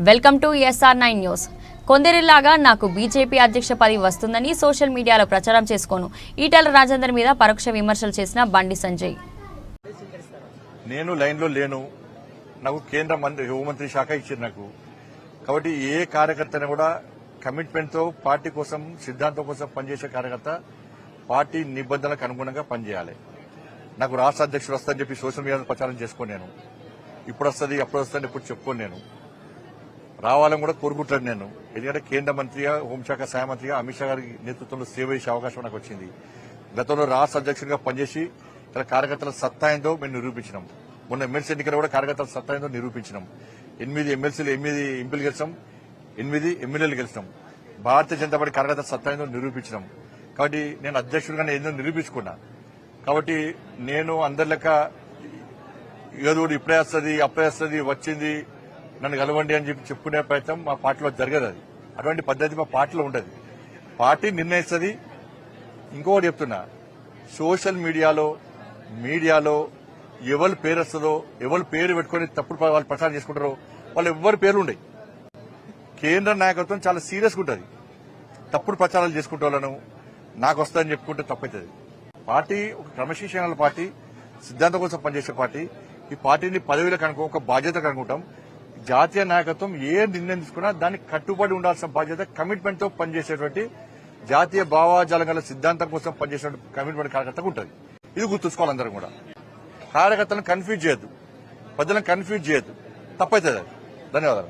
Welcome to SR9 news. కొందరిలాగా నాకు BJP అధ్యక్ష పదవి వస్తుందని సోషల్ మీడియాలో ప్రచారం చేసుకోను. ఈటెల రాజేందర్ మీద పరోక్ష విమర్శలు చేసిన బండి సంజయ్. నేను లైన్లో లేను. నాకు కేంద్ర హోంమంత్రి శాఖ ఇచ్చింది నాకు. కాబట్టి ఏ కార్యకర్తని కూడా కమిట్మెంట్తో పార్టీ కోసం సిద్ధాంతం కోసం పనిచేసే కార్యకర్త పార్టీ నిబంధనలకు అనుగుణంగా పనిచేయాలి. నాకు రాష్ట్ర అధ్యక్షుడు వస్తుందని చెప్పి సోషల్ మీడియాలో ప్రచారం చేసుకోను. నేను ఇప్పుడు వస్తుంది అప్పుడు వస్తుంది ఇప్పుడు చెప్పుకోను. నేను రావాలని కూడా కోరుకుంటాను. నేను ఎందుకంటే కేంద్ర మంత్రిగా హోంశాఖ సహాయ మంత్రిగా అమిత్ షా గారి నేతృత్వంలో సేవ చేసే అవకాశం నాకు వచ్చింది. గతంలో రాష్ట్ర అధ్యక్షుడిగా పనిచేసి ఇలా కార్యకర్తల సత్తా ఏందో మేము నిరూపించినాం. మొన్న ఎమ్మెల్సీ ఎన్నికలు కూడా కార్యకర్తల సత్తా ఏందో నిరూపించినాం. 8 ఎమ్మెల్సీలు 8 ఎంపీలు గెలిచాం, 8 ఎమ్మెల్యేలు గెలిచినాం. భారతీయ జనతా పార్టీ కార్యకర్తల సత్తా ఏందో నిరూపించినాం. కాబట్టి నేను అధ్యక్షుడిగానే ఏందో నిరూపించుకున్నా. కాబట్టి నేను అందరి లెక్క ఏదో ఇప్పుడే వస్తుంది అప్పుడే వస్తుంది వచ్చింది నన్ను కలవండి అని చెప్పి చెప్పుకునే ప్రయత్నం మా పార్టీలో జరగదు. అది అటువంటి పద్ధతి మా పార్టీలో ఉండదు. పార్టీ నిర్ణయిస్తుంది. ఇంకొకటి చెప్తున్నా, సోషల్ మీడియాలో ఎవరి పేరు వస్తుందో ఎవరి పేరు పెట్టుకుని తప్పుడు వాళ్ళు ప్రచారం చేసుకుంటారో వాళ్ళు ఎవరి పేర్లు ఉండవు. కేంద్ర నాయకత్వం చాలా సీరియస్గా ఉంటుంది. తప్పుడు ప్రచారాలు చేసుకుంటే వాళ్ళను నాకు వస్తుందని చెప్పుకుంటే తప్పవుతుంది. పార్టీ ఒక క్రమశిక్షణ పార్టీ, సిద్ధాంతం కోసం పనిచేసే పార్టీ. ఈ పార్టీని పదవిలకు ఒక బాధ్యత అనుకుంటాం. జాతీయ నాయకత్వం ఏ నిర్ణయం తీసుకున్నా దానికి కట్టుబడి ఉండాల్సిన బాధ్యత, కమిట్మెంట్ తో పనిచేసేటువంటి జాతీయ భావాజాలం గల సిద్ధాంతం కోసం పనిచేసే కమిట్మెంట్ కార్యకర్తకు ఉంటుంది. ఇది గుర్తుంచుకోవాలి. అందరం కూడా కార్యకర్తలను కన్ఫ్యూజ్ చేయొద్దు, ప్రజలను కన్ఫ్యూజ్ చేయొద్దు. తప్పవుతుంది. ధన్యవాదాలు.